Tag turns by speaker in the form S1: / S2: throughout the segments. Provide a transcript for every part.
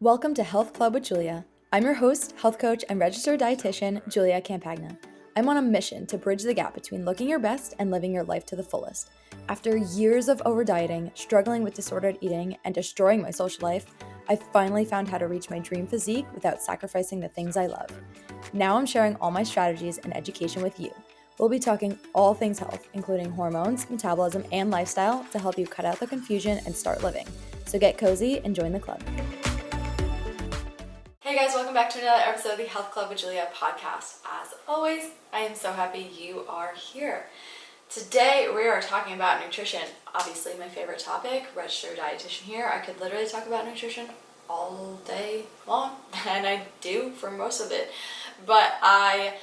S1: Welcome to Health Club with Julia. I'm your host, health coach, and registered dietitian, Julia Campagna. I'm on a mission to bridge the gap between looking your best and living your life to the fullest. After years of over dieting, struggling with disordered eating, and destroying my social life, I finally found how to reach my dream physique without sacrificing the things I love. Now I'm sharing all my strategies and education with you. We'll be talking all things health, including hormones, metabolism, and lifestyle to help you cut out the confusion and start living. So get cozy and join the club. Hey guys, welcome back to another episode of the Health Club with Julia podcast. As always, I am so happy you are here. Today we are talking about nutrition. Obviously my favorite topic, registered dietitian here. I could literally talk about nutrition all day long, and I do for most of it. But I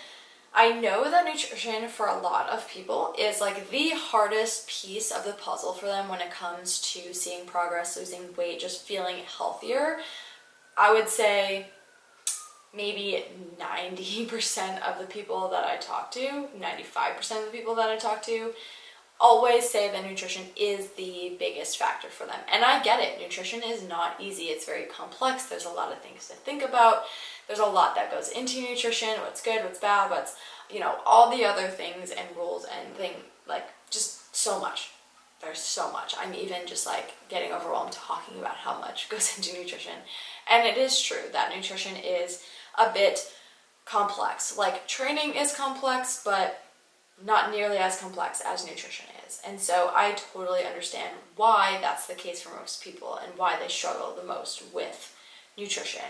S1: know that nutrition for a lot of people is like the hardest piece of the puzzle for them when it comes to seeing progress, losing weight, just feeling healthier. I would say maybe 90% of the people that I talk to, 95% of the people that I talk to, always say that nutrition is the biggest factor for them. And I get it. Nutrition is not easy. It's very complex. There's a lot of things to think about. There's a lot that goes into nutrition, what's good, what's bad, what's, all the other things and rules and just so much. There's so much. I'm even just getting overwhelmed talking about how much goes into nutrition. And it is true that nutrition is a bit complex. Like training is complex, but not nearly as complex as nutrition is. And so I totally understand why that's the case for most people and why they struggle the most with nutrition.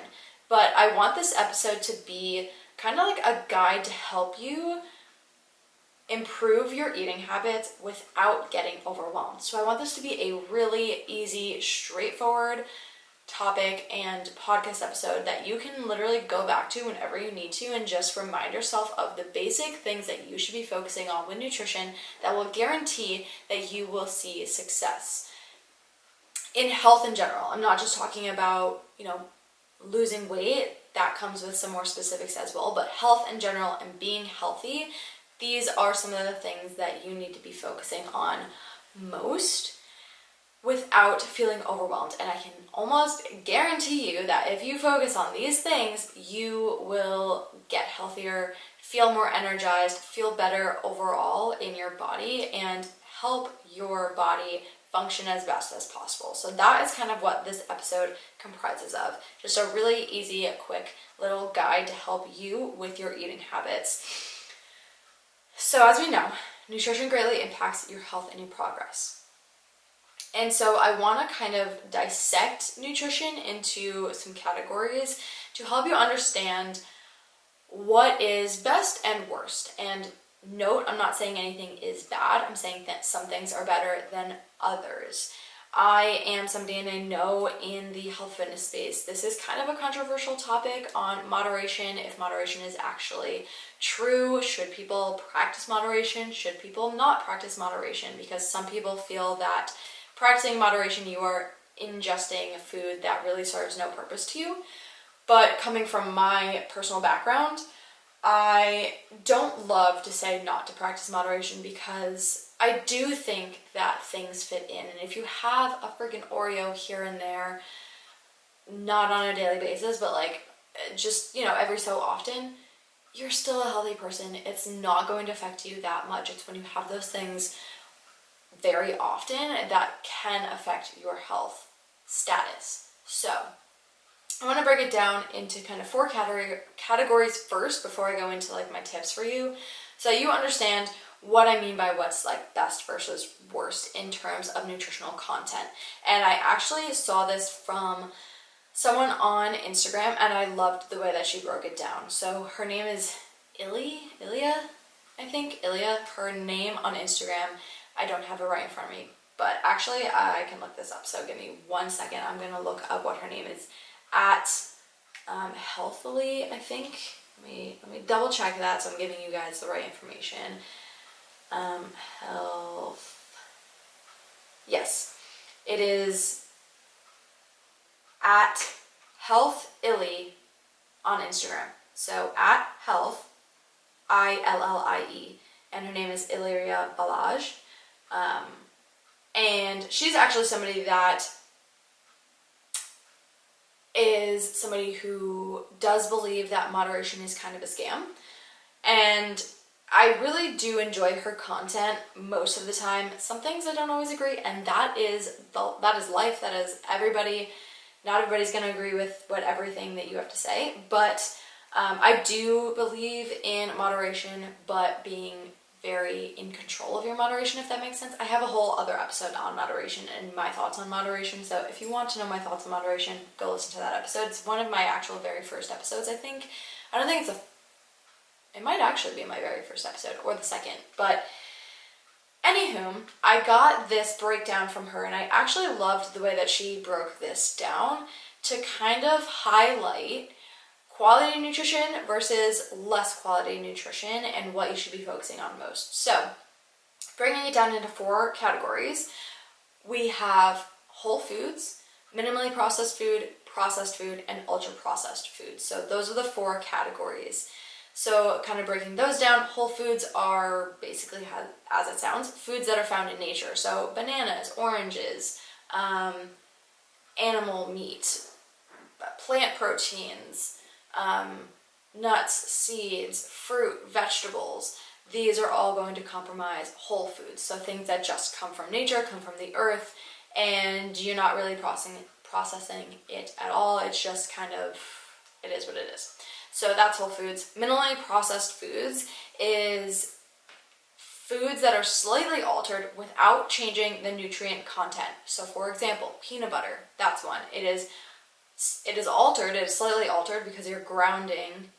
S1: But I want this episode to be kind of like a guide to help you improve your eating habits without getting overwhelmed. So I want this to be a really easy, straightforward topic and podcast episode that you can literally go back to whenever you need to and just remind yourself of the basic things that you should be focusing on with nutrition that will guarantee that you will see success in health in general. I'm not just talking about, losing weight. That comes with some more specifics as well, but health in general and being healthy, these are some of the things that you need to be focusing on most without feeling overwhelmed. And I can almost guarantee you that if you focus on these things, you will get healthier, feel more energized, feel better overall in your body, and help your body function as best as possible. So that is kind of what this episode comprises of. Just a really easy, quick little guide to help you with your eating habits. So as we know, nutrition greatly impacts your health and your progress. And so I want to kind of dissect nutrition into some categories to help you understand what is best and worst. And note, I'm not saying anything is bad. I'm saying that some things are better than others. I am somebody, and I know in the health fitness space, this is kind of a controversial topic on moderation, if moderation is actually true. Should people practice moderation? Should people not practice moderation? Because some people feel that practicing moderation, you are ingesting food that really serves no purpose to you. But coming from my personal background, I don't love to say not to practice moderation because I do think that things fit in. And if you have a freaking Oreo here and there, not on a daily basis, but just, every so often, you're still a healthy person. It's not going to affect you that much. It's when you have those things very often that can affect your health status. So I want to break it down into kind of four categories first before I go into my tips for you, so you understand what I mean by what's best versus worst in terms of nutritional content. And I actually saw this from someone on Instagram, and I loved the way that she broke it down. So her name is Ilya, I think. Ilya, her name on Instagram, I don't have it right in front of me, but actually I can look this up, so give me 1 second. I'm going to look up what her name is at Healthily, I think. Let me double check that so I'm giving you guys the right information. Health. Yes, it is at Healthily on Instagram. So at Health, Illie, and her name is Illyria Balaj. And she's actually somebody that is somebody who does believe that moderation is kind of a scam. And I really do enjoy her content most of the time. Some things I don't always agree, and that is life. That is everybody. Not everybody's going to agree with everything that you have to say, but I do believe in moderation, but being very in control of your moderation, if that makes sense. I have a whole other episode on moderation and my thoughts on moderation, so if you want to know my thoughts on moderation, go listen to that episode. It's one of my actual very first episodes, I think. I don't think it might actually be my very first episode, or the second, but anywho, I got this breakdown from her, and I actually loved the way that she broke this down to kind of highlight quality nutrition versus less quality nutrition and what you should be focusing on most. So, bringing it down into 4 categories, we have whole foods, minimally processed food, and ultra-processed food. So those are the 4 categories. So kind of breaking those down, whole foods are basically, as it sounds, foods that are found in nature. So bananas, oranges, animal meat, plant proteins, nuts, seeds, fruit, vegetables. These are all going to comprise whole foods. So things that just come from nature, come from the earth, and you're not really processing it at all. It's just kind of, it is what it is. So that's whole foods. Minimally processed foods is foods that are slightly altered without changing the nutrient content. So for example, peanut butter, that's one. It is altered, it is slightly altered because you're grinding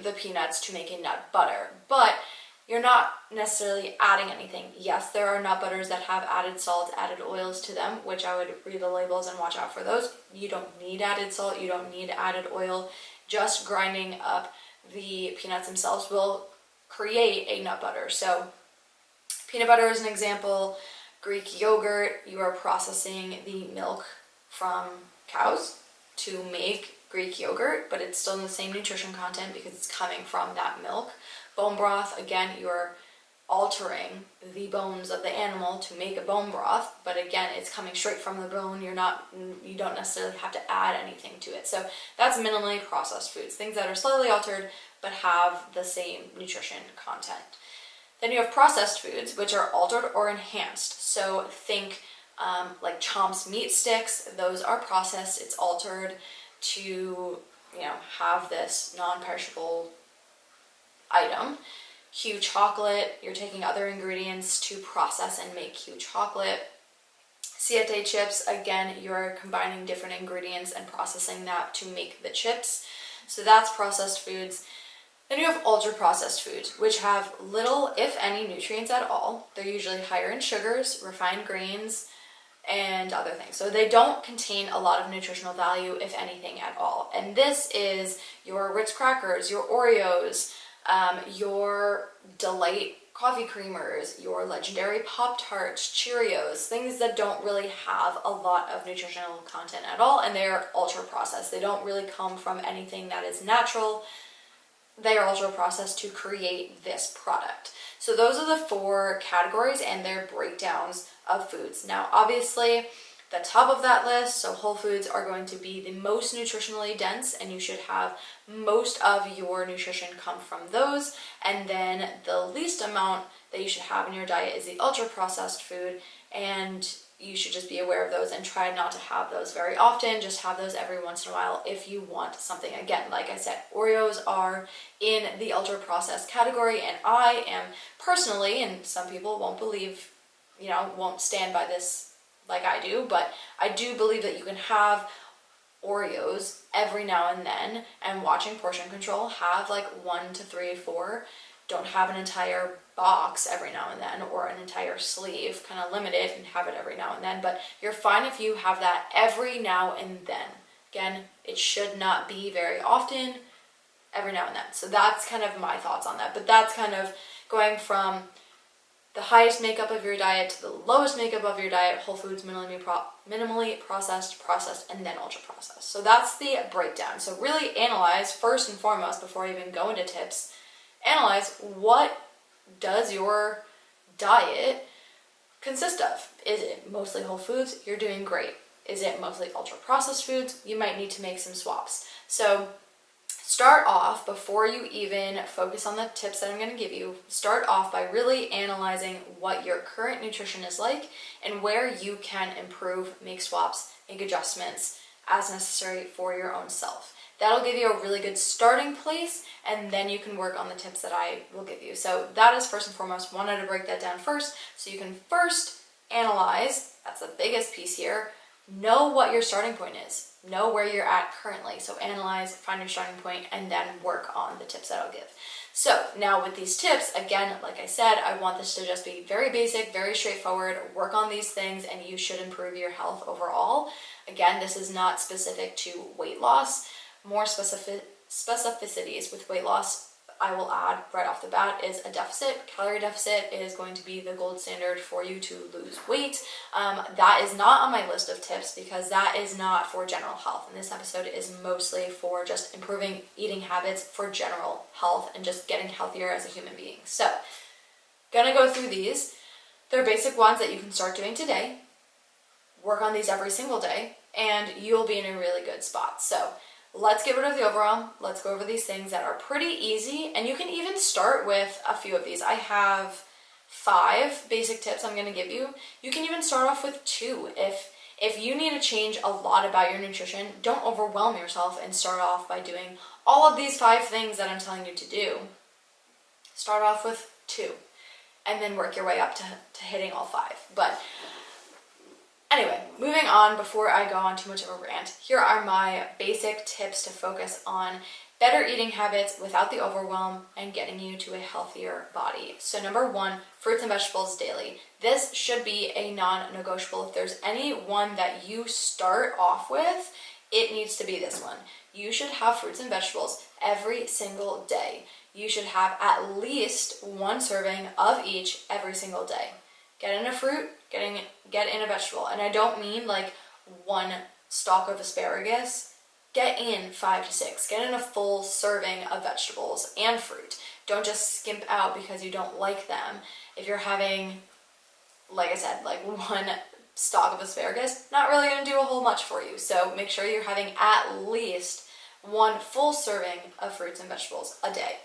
S1: the peanuts to make a nut butter, but you're not necessarily adding anything. Yes, there are nut butters that have added salt, added oils to them, which I would read the labels and watch out for those. You don't need added salt, you don't need added oil. Just grinding up the peanuts themselves will create a nut butter. So peanut butter is an example. Greek yogurt, you are processing the milk from cows to make Greek yogurt, but it's still in the same nutrition content because it's coming from that milk. Bone broth, again, you're altering the bones of the animal to make a bone broth, but again, it's coming straight from the bone. You don't necessarily have to add anything to it. So that's minimally processed foods, things that are slightly altered but have the same nutrition content. Then you have processed foods, which are altered or enhanced. So think like Chomp's meat sticks. Those are processed. It's altered to, have this non-perishable item. Q chocolate, you're taking other ingredients to process and make Q chocolate. Siete chips, again, you're combining different ingredients and processing that to make the chips. So that's processed foods. Then you have ultra-processed foods, which have little, if any, nutrients at all. They're usually higher in sugars, refined grains, and other things. So they don't contain a lot of nutritional value, if anything at all. And this is your Ritz crackers, your Oreos, your Delight coffee creamers, your legendary Pop-Tarts, Cheerios, things that don't really have a lot of nutritional content at all, and they're ultra-processed. They don't really come from anything that is natural. They are ultra processed to create this product. So those are the 4 categories and their breakdowns of foods. Now, obviously, the top of that list, so whole foods, are going to be the most nutritionally dense, and you should have most of your nutrition come from those. And then the least amount that you should have in your diet is the ultra processed food, and you should just be aware of those and try not to have those very often. Just have those every once in a while if you want something. Again, like I said, Oreos are in the ultra processed category, and I am personally, and some people won't believe, won't stand by this like I do, but I do believe that you can have Oreos every now and then, and watching portion control, have like 1 to 3 or 4. Don't have an entire box every now and then, or an entire sleeve, kind of limit it and have it every now and then, but you're fine if you have that every now and then. Again, it should not be very often, every now and then. So that's kind of my thoughts on that, but that's kind of going from the highest makeup of your diet to the lowest makeup of your diet: whole foods, minimally processed, and then ultra processed. So that's the breakdown. So really analyze, first and foremost, before I even go into tips, analyze what does your diet consist of. Is it mostly whole foods? You're doing great. Is it mostly ultra-processed foods? You might need to make some swaps. So start off, before you even focus on the tips that I'm going to give you, start off by really analyzing what your current nutrition is like and where you can improve, make swaps, make adjustments as necessary for your own self. That'll give you a really good starting place, and then you can work on the tips that I will give you. So that is first and foremost. Wanted to break that down first, so you can first analyze, that's the biggest piece here, know what your starting point is, know where you're at currently. So analyze, find your starting point, and then work on the tips that I'll give. So now with these tips, again, like I said, I want this to just be very basic, very straightforward. Work on these things and you should improve your health overall. Again, this is not specific to weight loss. More specificities with weight loss, I will add right off the bat, is a deficit. Calorie deficit is going to be the gold standard for you to lose weight. That is not on my list of tips because that is not for general health. And this episode is mostly for just improving eating habits for general health and just getting healthier as a human being. So, gonna go through these. They're basic ones that you can start doing today. Work on these every single day, and you'll be in a really good spot. So, let's get rid of the overwhelm. Let's go over these things that are pretty easy, and you can even start with a few of these. I have 5 basic tips I'm going to give you. You can even start off with 2. If you need to change a lot about your nutrition, don't overwhelm yourself and start off by doing all of these 5 things that I'm telling you to do. Start off with 2, and then work your way up to hitting all 5. But anyway, moving on, before I go on too much of a rant, here are my basic tips to focus on better eating habits without the overwhelm and getting you to a healthier body. So number 1, fruits and vegetables daily. This should be a non-negotiable. If there's any one that you start off with, it needs to be this one. You should have fruits and vegetables every single day. You should have at least 1 serving of each every single day. Get in a fruit, get in a vegetable. And I don't mean like 1 stalk of asparagus. Get in 5 to 6. Get in a full serving of vegetables and fruit. Don't just skimp out because you don't like them. If you're having, like I said, like 1 stalk of asparagus, not really going to do a whole much for you. So make sure you're having at least 1 full serving of fruits and vegetables a day.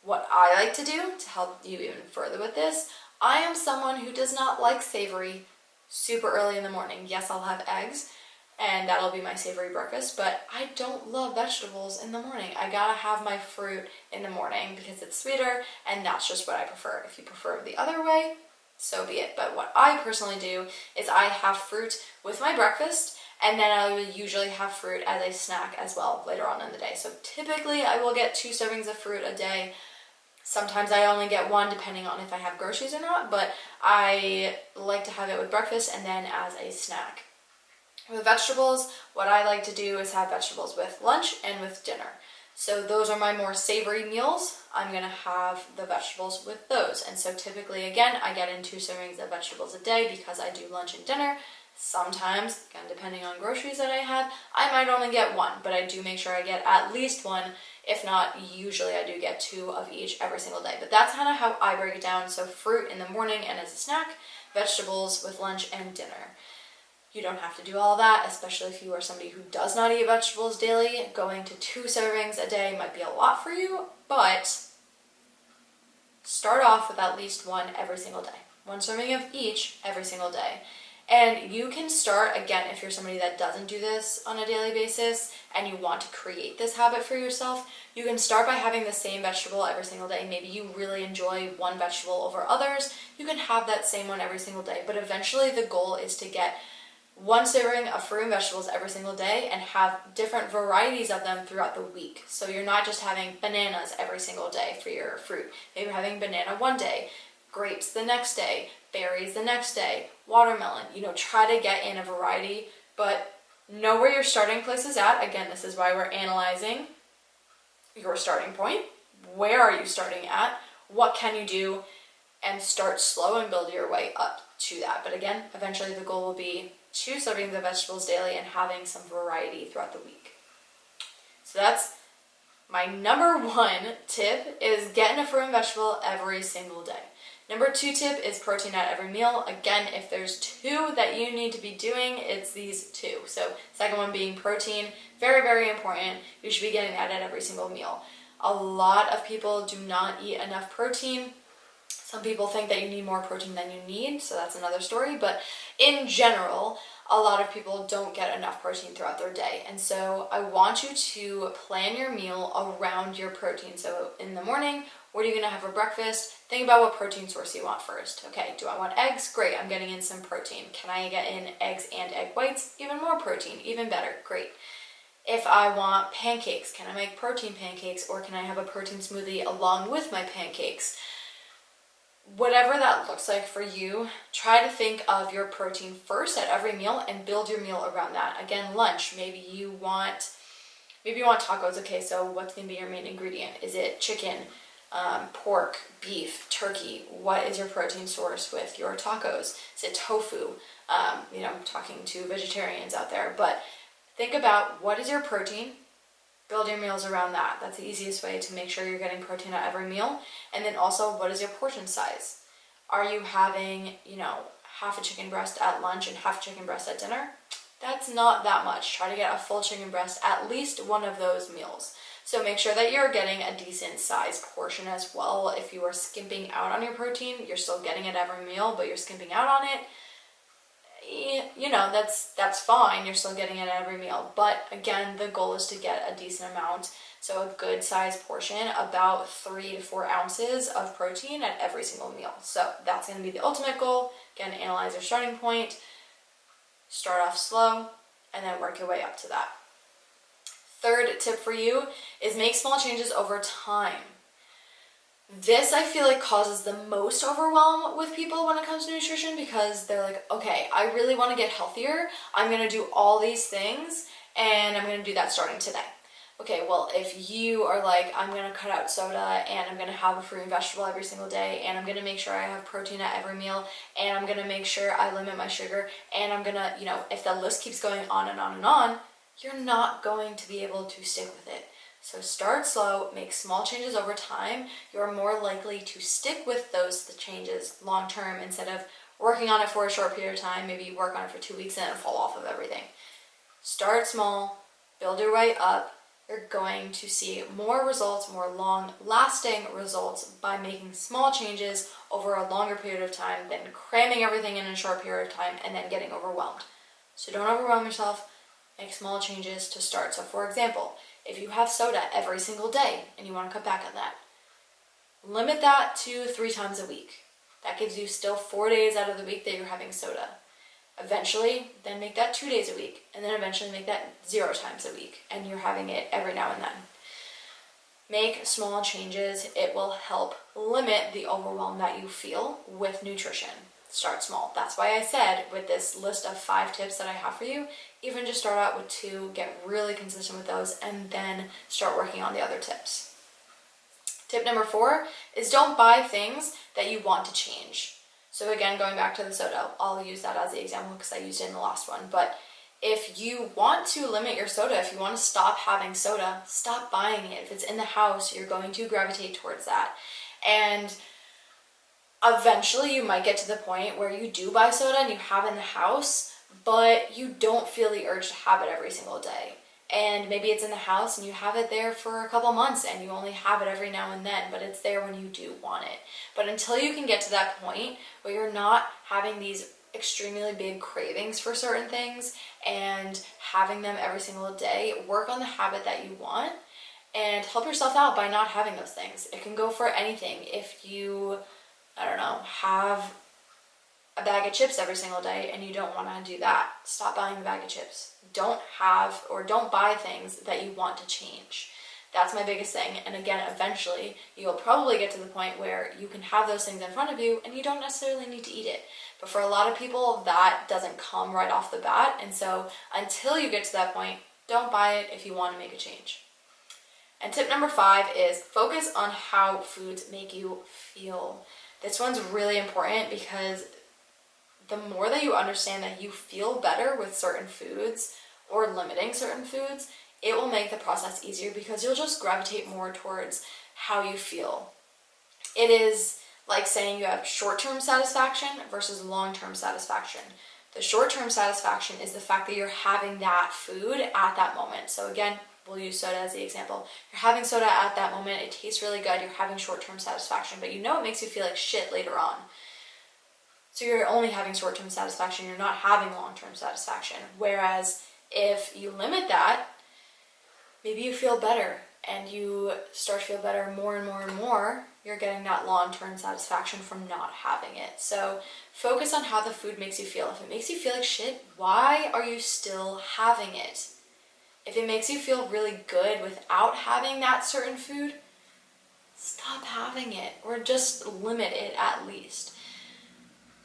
S1: What I like to do to help you even further with this, I am someone who does not like savory super early in the morning. Yes, I'll have eggs, and that'll be my savory breakfast, but I don't love vegetables in the morning. I gotta have my fruit in the morning because it's sweeter, and that's just what I prefer. If you prefer the other way, so be it. But what I personally do is I have fruit with my breakfast, and then I will usually have fruit as a snack as well later on in the day. So typically I will get 2 servings of fruit a day. Sometimes I only get 1 depending on if I have groceries or not, but I like to have it with breakfast and then as a snack. With vegetables, what I like to do is have vegetables with lunch and with dinner. So those are my more savory meals. I'm going to have the vegetables with those. And so typically, again, I get in 2 servings of vegetables a day because I do lunch and dinner. Sometimes, again, depending on groceries that I have, I might only get 1, but I do make sure I get at least 1. If not, usually I do get 2 of each every single day. But that's kind of how I break it down. So fruit in the morning and as a snack, vegetables with lunch and dinner. You don't have to do all that, especially if you are somebody who does not eat vegetables daily. Going to 2 servings a day might be a lot for you, but start off with at least 1 every single day. 1 serving of each every single day. And you can start, again, if you're somebody that doesn't do this on a daily basis and you want to create this habit for yourself, you can start by having the same vegetable every single day. Maybe you really enjoy one vegetable over others. You can have that same one every single day. But eventually the goal is to get 1 serving of fruit and vegetables every single day and have different varieties of them throughout the week. So you're not just having bananas every single day for your fruit. Maybe you're having banana one day, grapes the next day, berries the next day, watermelon. Try to get in a variety, but know where your starting place is at. Again, this is why we're analyzing your starting point. Where are you starting at? What can you do? And start slow and build your way up to that. But again, eventually the goal will be 2 servings of vegetables daily and having some variety throughout the week. So that's my number 1 tip, is getting a fruit and vegetable every single day. Number 2 tip is protein at every meal. Again, if there's 2 that you need to be doing, it's these 2. So second one being protein, very, very important. You should be getting that at every single meal. A lot of people do not eat enough protein. Some people think that you need more protein than you need, so that's another story. But in general, a lot of people don't get enough protein throughout their day. And so I want you to plan your meal around your protein. So in the morning, what are you gonna have for breakfast? Think about what protein source you want first. Okay, do I want eggs? Great, I'm getting in some protein. Can I get in eggs and egg whites? Even more protein, even better, great. If I want pancakes, can I make protein pancakes, or can I have a protein smoothie along with my pancakes? Whatever that looks like for you, try to think of your protein first at every meal and build your meal around that. Again, lunch, maybe you want tacos. Okay, so what's gonna be your main ingredient? Is it chicken, pork, beef, turkey? What is your protein source with your tacos? Is it tofu? I'm talking to vegetarians out there, but think about what is your protein. Build your meals around that. That's the easiest way to make sure you're getting protein at every meal. And then also, what is your portion size? Are you having, half a chicken breast at lunch and half a chicken breast at dinner? That's not that much. Try to get a full chicken breast at least one of those meals. So make sure that you're getting a decent size portion as well. If you are skimping out on your protein, you're still getting it every meal, but you're skimping out on it, that's fine. You're still getting it at every meal. But again, the goal is to get a decent amount. So a good size portion, about 3 to 4 ounces of protein at every single meal. So that's going to be the ultimate goal. Again, analyze your starting point, start off slow, and then work your way up to that. Third tip for you is make small changes over time. This, I feel like, causes the most overwhelm with people when it comes to nutrition, because they're like, okay, I really want to get healthier. I'm going to do all these things, and I'm going to do that starting today. Okay, well, if you are like, I'm going to cut out soda, and I'm going to have a fruit and vegetable every single day, and I'm going to make sure I have protein at every meal, and I'm going to make sure I limit my sugar, and I'm going to, if the list keeps going on and on and on, you're not going to be able to stick with it. So start slow, make small changes over time. You're more likely to stick with the changes long term instead of working on it for a short period of time. Maybe you work on it for 2 weeks and then fall off of everything. Start small, build your way up. You're going to see more results, more long-lasting results by making small changes over a longer period of time than cramming everything in a short period of time and then getting overwhelmed. So don't overwhelm yourself. Make small changes to start. So for example, if you have soda every single day and you want to cut back on that, limit that to 3 times a week. That gives you still 4 days out of the week that you're having soda. Eventually, then make that 2 days a week, and then eventually make that 0 times a week, and you're having it every now and then. Make small changes. It will help limit the overwhelm that you feel with nutrition. Start small. That's why I said with this list of 5 tips that I have for you, even just start out with 2, get really consistent with those, and then start working on the other tips. Tip number 4 is don't buy things that you want to change. So again, going back to the soda, I'll use that as the example because I used it in the last one. But if you want to limit your soda, if you want to stop having soda, stop buying it. If it's in the house, you're going to gravitate towards that. And eventually you might get to the point where you do buy soda and you have it in the house, but you don't feel the urge to have it every single day. And maybe it's in the house and you have it there for a couple months and you only have it every now and then, but it's there when you do want it. But until you can get to that point where you're not having these extremely big cravings for certain things and having them every single day, work on the habit that you want and help yourself out by not having those things. It can go for anything. If you, have a bag of chips every single day and you don't want to do that, stop buying a bag of chips. Don't buy things that you want to change. That's my biggest thing. And again, eventually you'll probably get to the point where you can have those things in front of you and you don't necessarily need to eat it. But for a lot of people, that doesn't come right off the bat. And so until you get to that point, don't buy it if you want to make a change. And tip number 5 is focus on how foods make you feel. This one's really important because the more that you understand that you feel better with certain foods or limiting certain foods, it will make the process easier because you'll just gravitate more towards how you feel. It is like saying you have short-term satisfaction versus long-term satisfaction. The short-term satisfaction is the fact that you're having that food at that moment. So again, we'll use soda as the example. You're having soda at that moment, it tastes really good, you're having short-term satisfaction, but you know it makes you feel like shit later on. So you're only having short-term satisfaction, you're not having long-term satisfaction. Whereas if you limit that, maybe you feel better and you start to feel better more and more and more, you're getting that long-term satisfaction from not having it. So focus on how the food makes you feel. If it makes you feel like shit, why are you still having it? If it makes you feel really good without having that certain food, stop having it or just limit it at least.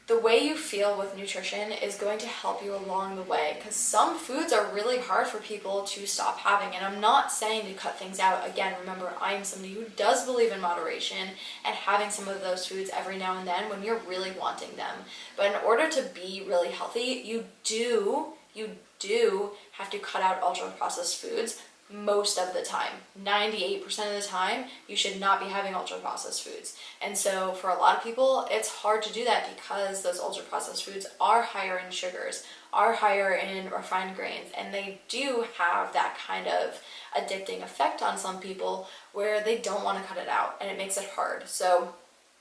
S1: The way you feel with nutrition is going to help you along the way, because some foods are really hard for people to stop having. And I'm not saying to cut things out. Again, remember, I am somebody who does believe in moderation and having some of those foods every now and then when you're really wanting them. But in order to be really healthy, you do have to cut out ultra-processed foods most of the time. 98% of the time, you should not be having ultra-processed foods. And so for a lot of people, it's hard to do that because those ultra-processed foods are higher in sugars, are higher in refined grains, and they do have that kind of addicting effect on some people where they don't want to cut it out, and it makes it hard. So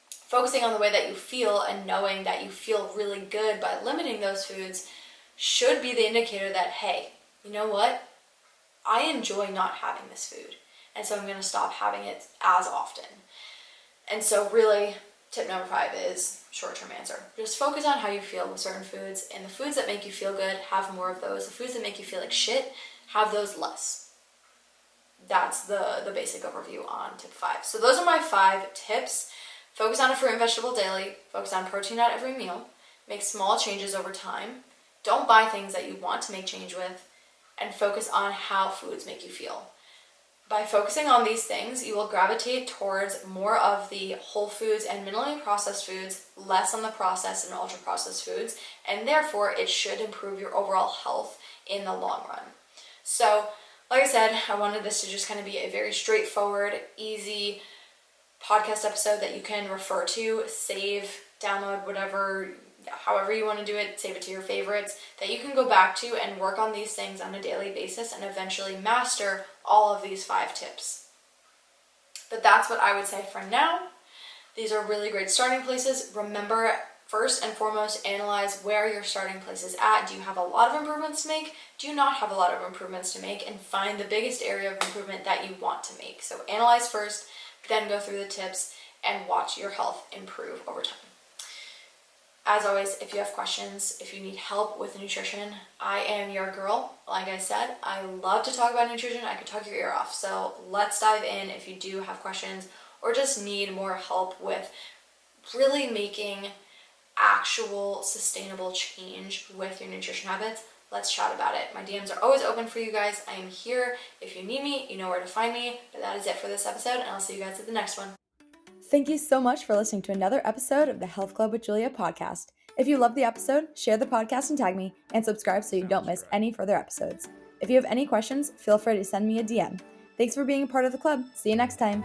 S1: focusing on the way that you feel and knowing that you feel really good by limiting those foods should be the indicator that, hey, you know what? I enjoy not having this food, and so I'm going to stop having it as often. And so really, tip number 5 is short-term answer. Just focus on how you feel with certain foods, and the foods that make you feel good, have more of those. The foods that make you feel like shit, have those less. That's the basic overview on tip 5. So those are my 5 tips. Focus on a fruit and vegetable daily. Focus on protein at every meal. Make small changes over time. Don't buy things that you want to make change with. And focus on how foods make you feel. By focusing on these things, you will gravitate towards more of the whole foods and minimally processed foods, less on the processed and ultra-processed foods, and therefore it should improve your overall health in the long run. So, like I said, I wanted this to just kind of be a very straightforward, easy podcast episode that you can refer to, save, download, whatever, however you want to do it, save it to your favorites, that you can go back to and work on these things on a daily basis and eventually master all of these 5 tips. But that's what I would say for now. These are really great starting places. Remember, first and foremost, analyze where your starting place is at. Do you have a lot of improvements to make? Do you not have a lot of improvements to make? And find the biggest area of improvement that you want to make. So analyze first, then go through the tips and watch your health improve over time. As always, if you have questions, if you need help with nutrition, I am your girl. Like I said, I love to talk about nutrition. I could talk your ear off. So let's dive in if you do have questions or just need more help with really making actual sustainable change with your nutrition habits. Let's chat about it. My DMs are always open for you guys. I am here. If you need me, you know where to find me. But that is it for this episode, and I'll see you guys at the next one.
S2: Thank you so much for listening to another episode of the Health Club with Julia podcast. If you love the episode, share the podcast and tag me, and subscribe so you don't miss any further episodes. If you have any questions, feel free to send me a DM. Thanks for being a part of the club. See you next time.